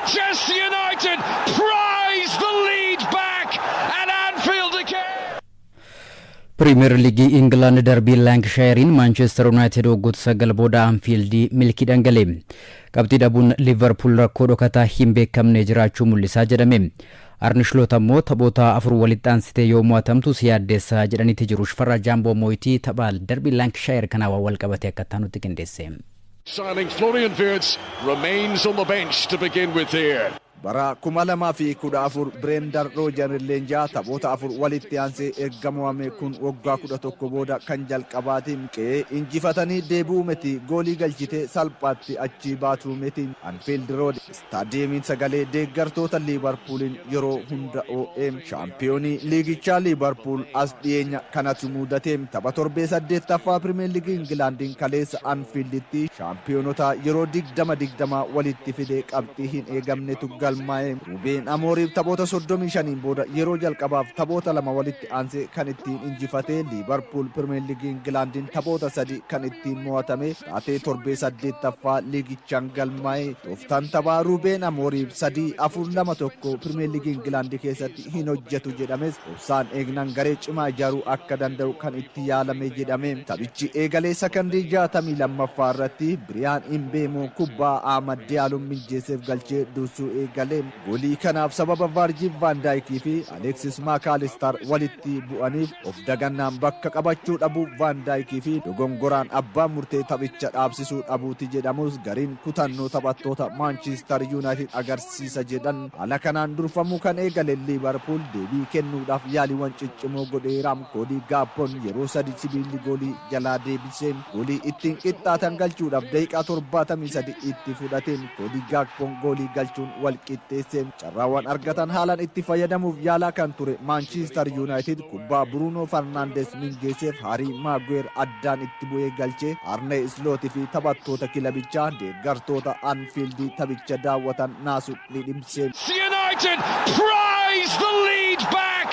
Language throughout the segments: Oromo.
Manchester United prize the lead back at Anfield again. Premier League England derby Lancashire in Manchester United ogut sagal boda Anfield milki dangale. Qabxii dhabuun Liverpool rakkoo dhokata hin beekamne jiraachuu mul'isaa jedhame. Arne Slot ammoo taphoota afur walitti aansitee yoo mo'atamtu siyaaddeessa jedhaniiti jiru. Shifarraa Jaamboo Mooyitii tapha derby Lancashire kana wal qabate akka taanutti qindeesse. Signing Florian Wirtz remains on the bench to begin with here. bara 2014 Brendan Rodgers leenjaa taphoota afur walitti aansee ergamame kun waggaa 11 booda kan jalqabaatiin qe'ee injifatanii deebi'uu miti goolii galchite salphaatti achi baatu miti Anfield Road Stadiumiin sagalee deeggartoota Liverpoolin yeroo hunda OM Champions Leaguecha Liverpool as dhiyeenya kanatu mudate tapha torbee 8ffaa Premier League Englandin kaleessa Anfielditti championota yeroo 20 walitti fide qabxii hin eegamnetu galmaa'e Ruben Amorim taphoota 35 booda yeroo jalqabaaf taphoota lama walitti aansee kan ittiin injifate Liverpool Premier League Englandin taphoota 3 kan ittiin mo'atame taatee torbee 8ffaa liigichaan galmaa'e tooftaan taphaa Ruben Amorim 3-4-2-1 Premier League England keessatti hin hojjetu jedhames obsaan eegnan garee cimaa ijaaruu akka danda'u kan itti yaalame jedhame taphichi eegalee sakandii 62ffaa irratti Brian Mbeumo kubbaa Ahmad Diallo minjeesseef galchee dursuu eegale goolii kanaaf sababa Virgil van Dijk fi Alexis McAllister walitti bu'aniif of dagannaan bakka qabachuu dhabu Van Dijk fi dogongoraan abbaa murtee taphicha dhaabsisuu dhabuuti jedhamus gariin kutannoo taphattoota Manchester United agarsiisa jedhan ala kanaan durfamuu kan eegale Liverpool deebii kennuudhaaf yaaliiwwan ciccimoo godheeraam koodii Gaappon yeroo 3 sibiilli goolii jalaa deebisee goolii ittiin qixxaatan galchuudhaaf daqiiqaa 73 itti fudhateen koodii Gaappon goolii galchuun wal qixxeesse carraawwan argatan haalaan itti fayyadamuuf yaalaa kan ture Manchester United kubbaa Bruno Fernandes minjeesseef Harry Maguire addaan itti bu'ee galchee Arne Slot fi taphattoota kilabichaa deeggartoota Anfield taphicha daawwatan naasu ni dhimse. United prize the lead back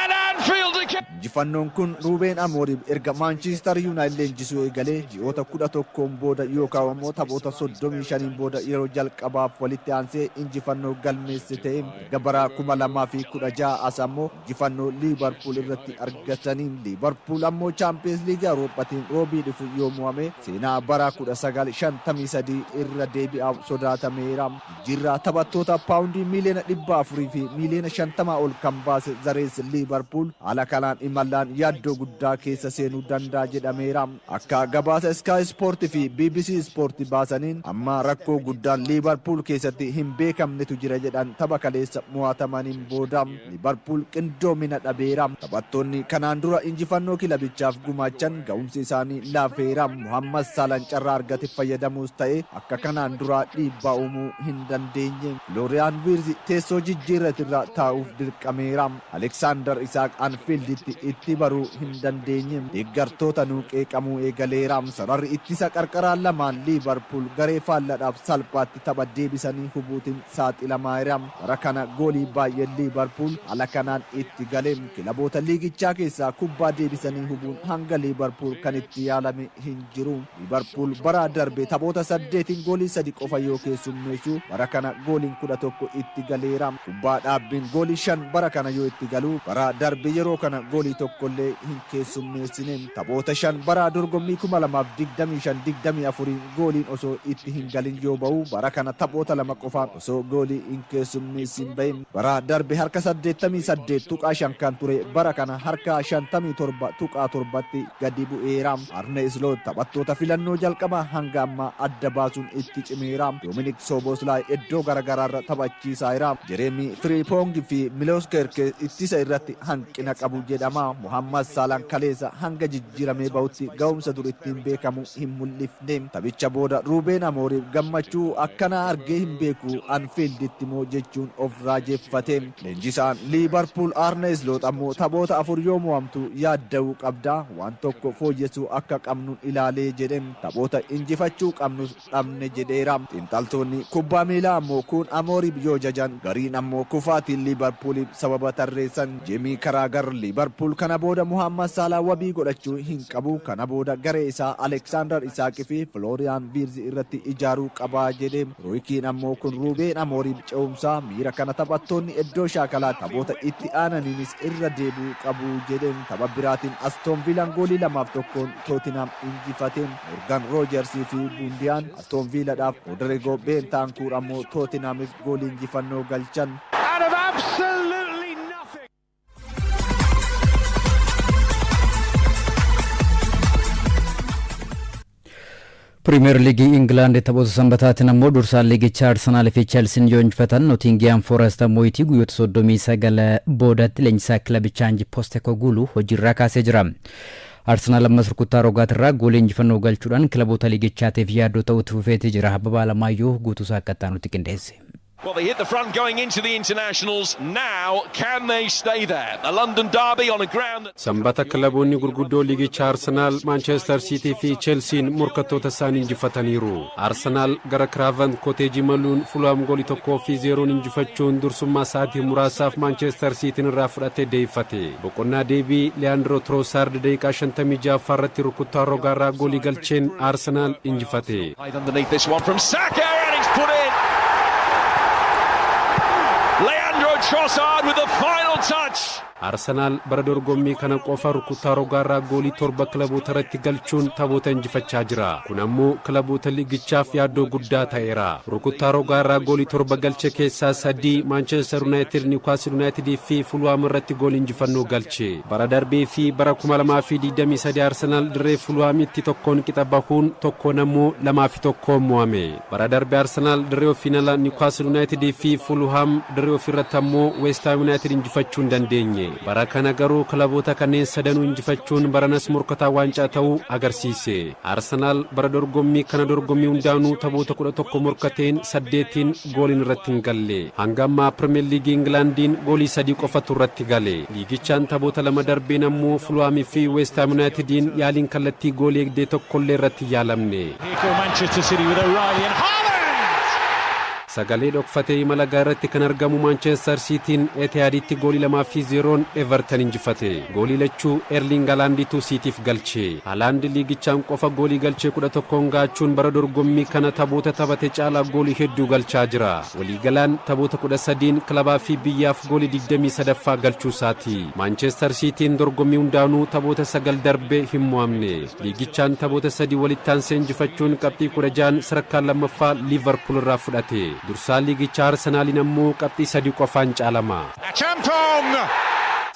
at Anfield again. Injifannoon kun Ruben Amorim erga Manchester United leenjisuu eegalee ji'oota 11 booda yookaan immoo taphoota 35 booda yeroo jalqabaaf walitti aansee injifannoo galmeesse ta'e erga bara 2016 as ammoo injifannoo Liverpool irratti argataniin Liverpool ammoo Champions League Awurooppaatiin roobii dhufu yoo mo'ame seenaa bara 1953 irra deebi'aaf sodaatameera jirra taphattoota paawundii miliyoona 400 fi miliyoona 50 ol kan baase zarees Liverpool ala kanaan imalaan yaaddoo guddaa keessa seenuu danda'a jedhameera akka gabaasa Sky Sport fi BBC Sport baasaniin amma rakkoo guddaan Liverpool keessatti hin beekamnetu jira jedhan tapha kaleessa mo'atamaniin booda Liverpool qindoomina dhabeera taphattoonni kanaan dura injifannoo kilabichaaf gumaachan ga'umsi isaanii laafeera Muhammad Salah carraa argate fayyadamuus ta'e akka kanaan dura dhiibbaa uumuu hin dandeenye Florian Wirtz teessoo jijjiirratirra taa'uuf dirqameera Alexander Isak Anfield itti baruu hin dandeenye deeggartoota nuuqeeqamuu eegaleera sararri ittisa qarqaraan lamaan Liverpool garee faalladhaaf salphaatti tapha deebisanii hubuutiin saaxilameera bara kana goolii baay'ee Liverpool ala kanaan itti galee kilaboota liigichaa keessaa kubbaa deebisanii hubuun hanga Liverpool kan itti yaalame hin jiru Liverpool bara darbe taphoota 8 goolii 3 qofa yoo keessummeessu bara kana gooliin 11 itti galeera kubbaa dhaabbiin goolii 5 bara kana yoo itti galu bara darbe yeroo kana goolii tokkollee hin keessummeessine taphoota 5 bara dorgommii 2025-24 gooliin osoo itti hin galin yoo ba'u bara kana taphoota 2 qofaan osoo goolii hin keessummeessin ba'e bara darbe harka 88.5 kan ture bara kana harka 57.7tti gadi bu'eera Arne Slot taphattoota filannoo jalqaba hanga amma adda baasuun itti cimeera Dominic Szoboszlai iddoo garagaraarra taphachiisaa jira Jeremy Frimpong fi Milos Kerkez ittisa irratti hanqina qabu jedhama Muhammad Salah kaleessa hanga jijjiiramee ba'utti ga'umsa dur ittiin beekamu hin mul'ifne taphicha booda Ruben Amorim gammachuu akkana argee hin beeku Anfielditti moo jechuun of raajeffate leenjisaan Liverpool Arne Slot ammoo taphoota afur yoo mo'amtu yaadda'uu qabda waan tokko fooyyessuu akka qabnu ilaalee jedhe taphoota injifachuu qabnus dhabne jedheera xiinxaltoonni kubbaa miilaa ammoo kun Amorim yoo jajan gariin ammoo kufaatiin Liverpooliif sababa tarreessan Jamie Carragher Liverpool kana booda Muhammad Salah wabii godhachuu hin qabu. Kana booda garee isaa Alexander Isaaqii fi Florian Wirtz irratti ijaaruu qaba jedhe. Roy Keane ammoo kun Ruben Amorim ce'umsaa miira kana taphattoonni iddoo shaakalaa taphoota itti aananiinis irra deebi'uu qabu jedhe. Tapha biraatiin Aston Villaan goolii 2-1 Tottenham injifateen. Morgan Rogers fi Bundiyaan Aston Villaadhaaf Rodrigo Bentancur ammoo Tottenhamiif goolii injifannoo galchan. Out of absolutely nothing. Premier League England taphoota sanbataatiin ammoo dursaan liigicha Arsenal fi Chelsea yoo injifatan Nottingham Forest mo'itii guyyoota 39 boodatti leenjisaa kilabichaa Ange Postecoglou hojiirraa kaasee jira. Arsenal ammas rukuttaa rogaatirraa goolii injifannoo galchuudhaan kilaboota liigichaatiif yaaddoo ta'utti fufeetii jira. Abbabaa Alamaayyoo guutuusaa akka ta'anutti qindeesse. Well, they hit the front going into the internationals. Now, can they stay there? The London derby on a ground that... Sambata kilaboonni gurguddoo liigicha Arsenal, Manchester City fi Chelsea morkattoota isaanii injifataniiru. Arsenal gara Craven Cottage maluun Fulham goolii 1-0 injifachuun dursummaa sa'aatii muraasaaf Manchester City irraa fudhatee deeffate. Boqonnaa deebii Leandro Trossard daqiiqaa 56 irratti rukuttaa rogaarraa goolii galcheen Arsenal injifate. Underneath this one from Saka and it's put in. Leandro Trossard with the final touch. Arsenal bara dorgommii kana qofa rukuttaa rogaarraa goolii 7 kilaboota irratti galchuun taphoota injifachaa jira. Kun ammoo kilaboota liigichaaf yaaddoo guddaa ta'eera. Rukuttaa rogaarraa goolii 7 galche keessaa 3 Manchester United, Newcastle United fi Fulham irratti goolii injifannoo galche. Bara darbee fi bara 2023 Arsenal dirree Fulhamitti tokkoon qixa bahuun tokkoon ammoo 2-1 mo'ame. Bara darbee Arsenal dirree finala Newcastle United fi Fulham dirree ofirratti ammoo West Ham United injifachuu hin dandeenye. Bara kana garuu kilaboota kanneen sadanuu injifachuun baranas morkataa waancaa ta'uu agarsiise. Arsenal bara dorgommii kana dorgommii hundaanuu taphoota 11 morkateen 8 gooliin irratti hin galle. Hanga ammaa Premier League Englandiin goolii 3 qofatu irratti gale. Liigichaan taphoota 2 darbeen ammoo Fulham fi West Ham Unitediin yaaliin kallattii goolii eegdee tokkollee irratti yaalamne. Manchester City with O'Reilly and Sagalee dhokfatee imala gaarratti kan argamu Manchester Cityin Etihaditti goolii 2-0 Everton injifate. Goolii lachuu Erling Haalanditu Cityf galche. Haaland liigichaan qofa goolii galchee 11 gaachuun bara dorgommii kana taphoota taphate caalaa goolii hedduu galchaa jira. Waliigalaan taphoota 13 kilabaa fi biyyaaf goolii 23ffaa galchuu isaati. Manchester Cityin dorgommii hundaanuu taphoota 9 darbee hin mo'amne. Liigichaan taphoota 3 walitti aansee injifachuun qabxii 16 sadarkaa lammaffaa Liverpool irraa fudhate. Dursaa liigicha Arsenaalin ammoo qabxii 3 qofaan caalama.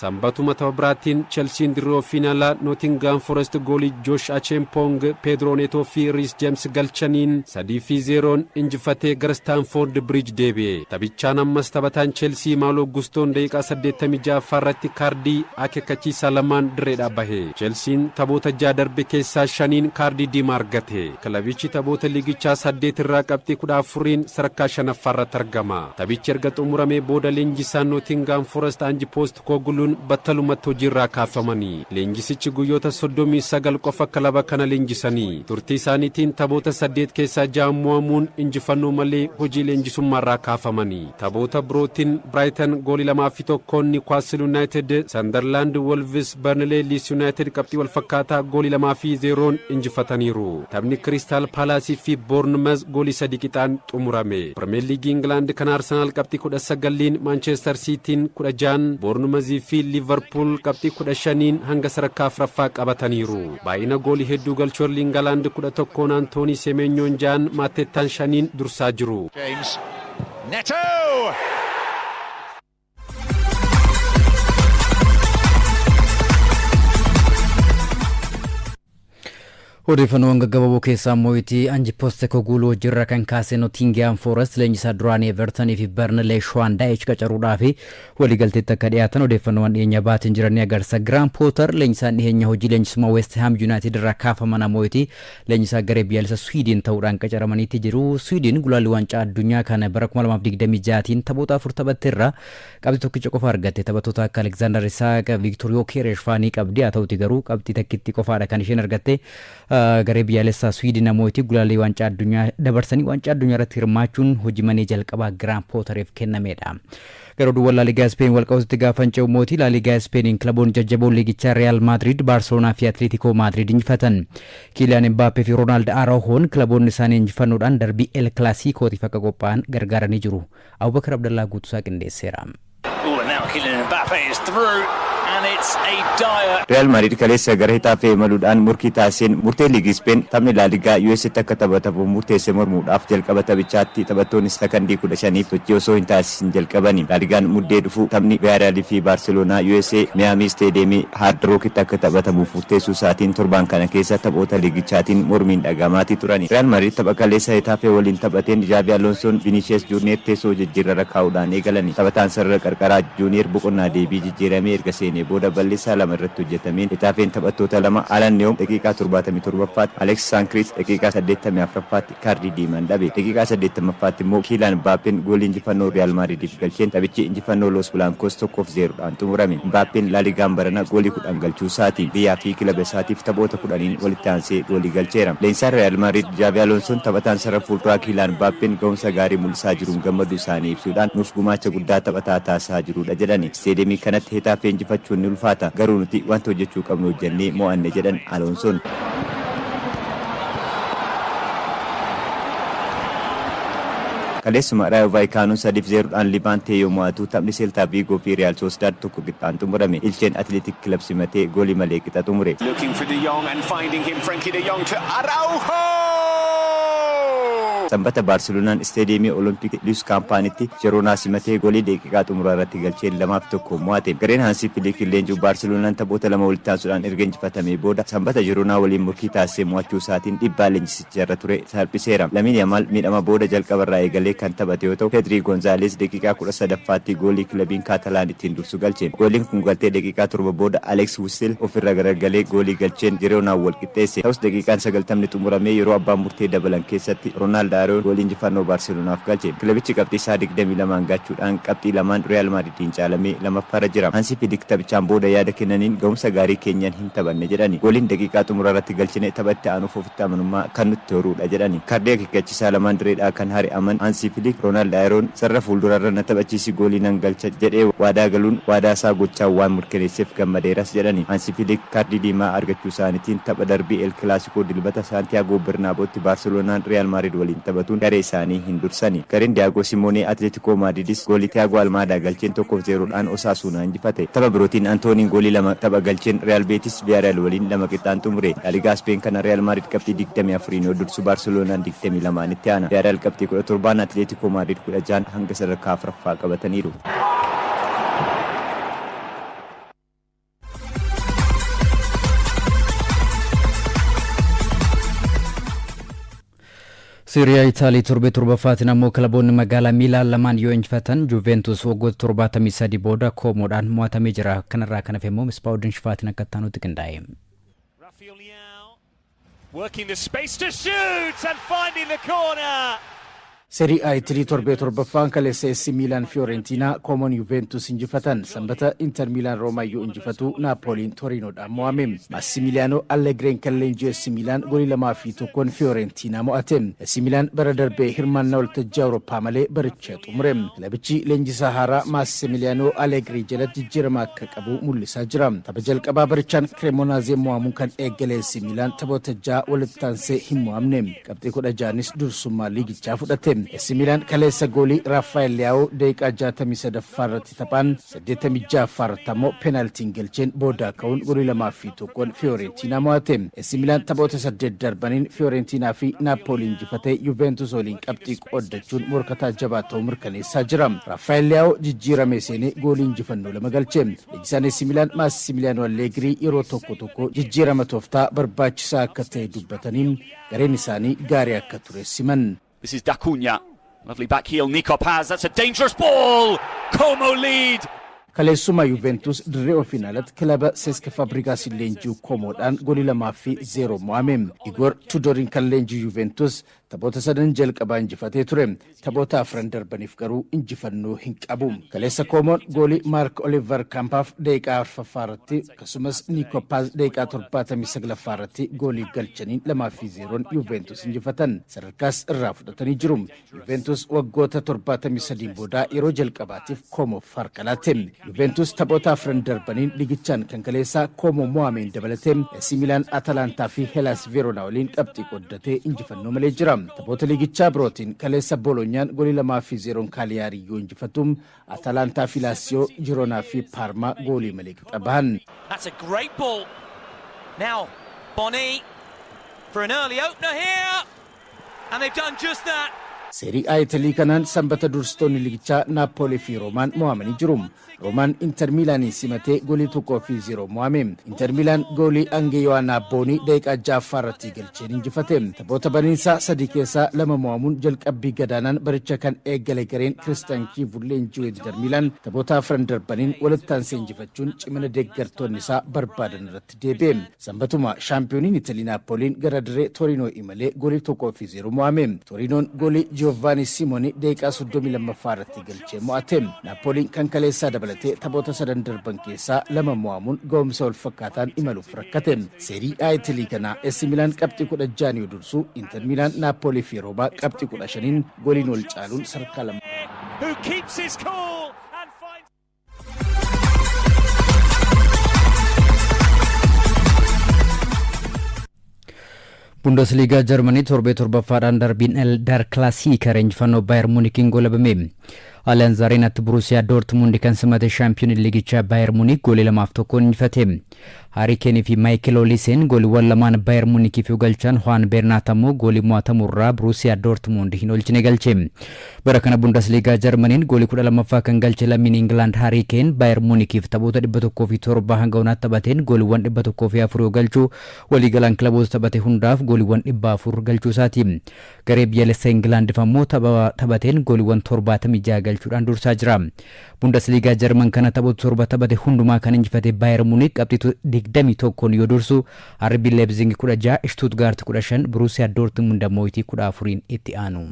Sambatuma tapha biraatiin Chelsea dirree finaalaa Nottingham Forest goolii Josh Acheampong, Pedro Neto fi Reece James galchaniin 3-0 injifatee gara Stamford Bridge deebi'e. Taphichaan ammas taphataan Chelsea Malo Gustoon daqiiqaa 86 irratti kaardii akeekkachiisaa lamaan dirreedhaa bahe. Chelsean taphoota 6 darbe keessaa 5 kaardii diimaa argate. Kilabichi taphoota liigichaa 8 irraa qabxii 14 sadarkaa 5ffaa irratti argama. Taphichi erga xumuramee booda leenjisaan Nottingham Forest Ange Postecoglou battalumatti hojiirraa kaafamanii. Leenjisichi guyyoota 39 qofa kilaba kana leenjisanii. Turtii isaaniitiin taphoota 8 keessaa 6 mo'amuun injifannoo malee hojii leenjisummaarraa kaafamanii. Taphoota birootiin Brighton goolii 2-1 Newcastle United, Sunderland, Wolves, Burnley, Leeds United qabxii wal fakkaataa goolii 2-0 injifataniiru. Taphni Crystal Palace fi Bournemouth goolii 3 qixaan xumurame. Premier League England kan Arsenal qabxii 19, Manchester Cityin 16, Bournemouth fi Liverpool qabxii 15 hanga sadarkaa afuraffaa qabataniiru. Baay'ina goolii hedduu galchuu Erling Haaland 11, Anthony Semenyoon 6, Matteettaan 5 dursaa jiru. James Neto. Odeeffannoo gaggababoo keessaa mo'itii Ange Postecoglou hojiirra kan kaase Nottingham Forest leenjisaa duraanii Everton fi Burnley Sean Dyche qacaruudhaa fi waliigalteetti akka dhiyaatan odeeffannoowwan dhiyeenya baatiin jiran ni agarsiisa. Graham Potter leenjisaan dhiyeenya hojii leenjisummaa West Ham United irraa kaafaman mo'itii leenjisaa garee biyyaalessa Sweden ta'uudhaan qacaramaniitti jiru. Sweden gulaalli waancaa addunyaa kana bara 2026tiin taphoota 4 taphatteerra qabxii tokkicha qofa argatte. Taphattoota akka Alexander Isak, Victor Gyökeres faanii qabdi. Haa ta'uti garuu qabxii takkitti qofaadha kan isheen argatte. garee biyyaalessaa Sweden namooti gulaalee waancaa addunyaa dabarsanii waancaa addunyaa irratti hirmaachuun hojii manee jalqabaa Grand Potteriif kennameedha. Garuu duwwaa La Liga Spain walqabatutti gaafanca'u mootii La Liga Spain kilaboon jajjaboon liigichaa Real Madrid, Barcelona fi Atletico Madrid injifatan. Kylian Mbappe fi Ronald Araujoon kilaboonni isaanii injifannoodhaan darbii El Clasicotiif akka qophaa'an gargaaranii jiru. Abubakar Abdallaa Guutusaa qindeesseera. Kylian Mbappe is through and it's a dire. Real Madrid kaleessa gara Hetafe maluudhaan murkii taasiseen murtee liigii Spain taphni La Liga US akka taphatamu murteessee mormuudhaaf jalqaba taphichaatti taphattoonni sekondii 15 sochii osoo hin taasisin jalqabani. La Ligaan muddee dhufu taphni Villarreal fi Barcelona USA Miami Stadium Hard Rock akka taphatamuuf murteessuu isaatiin torban kana keessa taphoota liigichaatiin mormiin dhagamaati turani. Real Madrid tapha kaleessa Hetafe waliin taphateen Xavi Alonso Vinicius Junior teessoo jijjiirraa kaa'uudhaan eegalani. Taphataan sarara qarqaraa Junior boqonnaa deebii jijjiiramee erga seenee booda balleessaa lama irratti hojjetameen Hetafeen taphattoota lama Alan Neom daqiiqaa 77ffaatti, Alex Sanchez daqiiqaa 84ffaatti kaardii diimaan dhabe. Daqiiqaa 80ffaatti immoo Kylian Mbappeen goolii injifannoo Real Madridiif galcheen taphichi injifannoo Los Blancos 1-0dhaan xumurame. Mbappeen La Ligaan barana goolii 10 galchuu isaati. Biyyaa fi kilaba isaatiif taphoota 10 walitti aansee goolii galcheera. Leensaan Real Madrid Xavi Alonso taphataan sarara fuulduraa Kylian Mbappeen ga'umsa gaarii mul'isaa jiruun gammaduu isaanii ibsuudhaan nuuf gumaacha guddaa taphataa taasisaa jirudha jedhani. Stadiumii kanatti Hetafe injifachuun ni ulfaata, garuu nuti wanta hojjechuu qabnu hojjennee mo'anne jedhan Alonsoon. Kaleessuma Rayo Vallecano 3-0dhaan Levante yoo mo'atu taphni Celta Vigo fi Real Sociedad tokko qixxaan xumurame. Ilcheen Athletic Club simatee goolii malee qixa xumure. Looking for De Jong and finding him, Frankie De Jong to Araujo. Sanbata Barcelonaan Stadiumii Olympic Luis Campanitti Girona simatee goolii daqiiqaa xumuraa irratti galcheen 2-1 mo'ate. Gareen Hansi Flick leenjii Barcelonaan taphoota lama walitti aansuudhaan erga injifatamee booda Sanbata Girona waliin murkii taasisee mo'achuu isaatiin dhiibbaa leenjisicha irra ture salphiseera. Lamine Yamal miidhama booda jalqaba irraa eegalee kan taphate yoo ta'u, Pedri Gonzalez daqiiqaa 13ffaatti goolii kilabiin Catalan ittiin dursu galche. Gooliin kun galtee daqiiqaa 7 booda Alex Witsel ofirra garagalee goolii galcheen Girona wal qixxeesse. Ta'us daqiiqaan 90 xumuramee yeroo abbaan murtee dabalan keessatti Ronald Araujo goolii injifannoo Barcelonaaf galche. Kilabichi qabxii isaa 22 gachuudhaan qabxii lamaan Real Madridiin caalamee lamaffaarra jira. Hansi Flick taphichaan booda yaada kennaniin ga'umsa gaarii keenyaan hin taphanne jedhani. Gooliin daqiiqaa xumuraa irratti galchine taphatti aanuuf ofitti amanummaa kan nutti horuudha jedhani. Kaardii akeekkachiisaa lamaan direedhaa kan hari'aman Hansi Flick Ronald Araujoon sarara fuuldurarra na taphachiisi goolii nan galcha jedhee waadaa galuun waadaa isaa gochaa waan mirkaneesseef gammadeeras jedhani. Hansi Flick kaardii diimaa argachuu isaaniitiin tapha darbii El Clasico dilbata Santiago Bernabeutti Barcelonaan Real Madrid waliin taphatuun garee isaanii hin dursani. Gareen Diego Simeone Atletico Madridis goolii Thiago Almada galcheen 1-0dhaan Osasuna injifate. Tapha birootiin Antoniin goolii 2 tapha galcheen Real Betis Villarreal waliin 2 qixxaan xumure. La Liga Spain kana Real Madrid qabxii 24 yoo dursu Barcelonaan 22 itti aana. Villarreal qabxii 17 Atletico Madrid 16 hanga sadarkaa 4ffaa qabataniiru. Serie A Italy torbeeffaatiin ammoo kilaboonni magaalaa Miilaan lamaan yoo injifatan Juventus waggoota 73 booda Komoodhaan mo'atamee jira. Kanarraa kan hafe immoo Misbaa'uudin Shifaatiin akka taanutti qindaa'e. Working the space to shoot and finding the corner. Serie A Italy torbeeffaan kaleessa AC Milan Fiorentina Common Juventus injifatan. Sanbata Inter Milan Roma yoo injifatu Napoliin Torinoodhaan mo'ame. Massimiliano Allegri kan leenjii AC Milan goolii 2-1 Fiorentina mo'ate. AC Milan bara darbee hirmaannaa waltajjii Awurooppaa malee baricha xumure. Kilabichi leenjisaa haaraa Massimiliano Allegri jalatti jijjiirama akka qabu mul'isaa jira. Tapha jalqabaa barichaan Cremonese mo'amuun kan eegale AC Milan taphoota 6 walitti aansee hin mo'amne. Qabxii 16 dursummaa liigichaa fudhate. AC Milan kaleessa goolii Rafael Leao daqiiqaa 63 irratti taphaan 86 irratti ammoo penaltiin galcheen booda ka'uun goolii 2-1 Fiorentina mo'ate. AC Milan taphoota 8 darbaniin Fiorentina fi Napoli injifatee Juventus waliin qabxii qoodachuun morkataa jabaa ta'uu mirkaneessaa jira. Rafael Leao jijjiirame seenee goolii injifannoo 2 galche. Leenjisaan AC Milan Massimiliano Allegri yeroo tokko jijjiirama tooftaa barbaachisaa akka ta'e dubbataniin gareen isaanii gaarii akka ture siman. This is Da Cunha. Lovely back heel, Nico Paz. That's a dangerous ball. Como lead. Kaleessuma Juventus dirree finaalatti kilaba Cesc Fabregas leenjii Komoodhaan goolii 2-0 mo'ame. Igor Tudorin kan leenjii Juventus taphoota sadan jalqabaa injifatee ture. Taphoota afran darbaniif garuu injifannoo hin qabu. Kaleessa Koomoon goolii Mark Oliver Kampaaf daqiiqaa arfaffaa irratti akkasumas Nico Paz daqiiqaa 79ffaa irratti goolii galchaniin 2-0 Juventus injifatan. Sadarkaas irraa fudhatanii jiru. Juventus waggoota 73 booda yeroo jalqabaatiif Koomoof harka laate. Juventus taphoota afran darbaniin ligichaan kan kaleessaa Koomoo mo'ameen dabalatee AC Milan, Atalantaa fi Hellas Verona waliin qabxii qoddatee injifannoo malee jira. Taphoota ligichaa birootiin kaleessa Bolonyaan goolii 2-0 Kaaliyaariyyoo injifatu. Atalantaa fi Laasiyoo, Jiroonaa fi Parma goolii malee qaban. That's a great ball. Now Boni for an early opener here, and they've done just that. Seerii A Italii kanaan sanbata dursitoonni ligichaa Naapoli fi Roomaan mo'amanii jiru. Roomaan Inter Milaanii simatee goolii 1-0 mo'ame. Inter Milaan goolii Angeyoanaa Boonii daqiiqaa 6ffaa irratti galcheen injifate. Taphoota baniinsaa 3 keessaa 2 mo'amuun jalqabbii gadaanaan baricha kan eegale gareen Kiristaan Kiivullee injifate. Inter Milaan taphoota afran darbaniin walitti aansee injifachuun cimina deeggartoonni isaa barbaadan irratti deebi'e. Sanbatuma shaampiyooniin Italii Naapoliin gara diree Torinoo imalee goolii 1-0 mo'ame. Torinoon goolii Giovanni Simoni daqiiqaa 32ffaa irratti galchee mo'ate. Naapoliin kan kaleessaa dabalatee taphoota sadan darban keessaa 2 mo'amuun ga'umsa wal fakkaataan imaluuf rakkate. Seerii A Italii kana AC Milan qabxii 16 yoo dursu, Inter Milan, Naapoli fi Roomaa qabxii 15 gooliin wal caaluun sarkaa lama. Who keeps his cool and finds Bundesliga Germany torbe torbaffaadhaan darbiin Der Klassiker injifannoo Bayern Munichiin goolabame. Allianz Arenatti Borussia Dortmund kan simate Champions League Bayern Munich goolii 2-1 injifate. Harry Kane fi Michael Olise gooliiwwan lamaan Bayern Munichiif galchan, Juan Bernat ammoo goolii mo'atamurraa Borussia Dortmund hin oolchine galche. Bara kana Bundesliga Germany goolii 12ffaa kan galche lammiin England Harry Kane Bayern Munichiif taphoota 107 hanga onaatti taphateen gooliiwwan 104 galchuu, waliigalaan kilaboota taphate hundaaf gooliiwwan 400 galchuu isaati. Garee biyyaalessa England ammoo taphateen gooliiwwan 76 galchuudhaan dursaa jira. Bundesliga German kana taphoota 7 taphate hundumaa kan injifate Bayern Munich qabxii 21 yoo dursu, RB Leipzig 16, Stuttgart 15, Borussia Dortmund ammoo 14 itti aanu.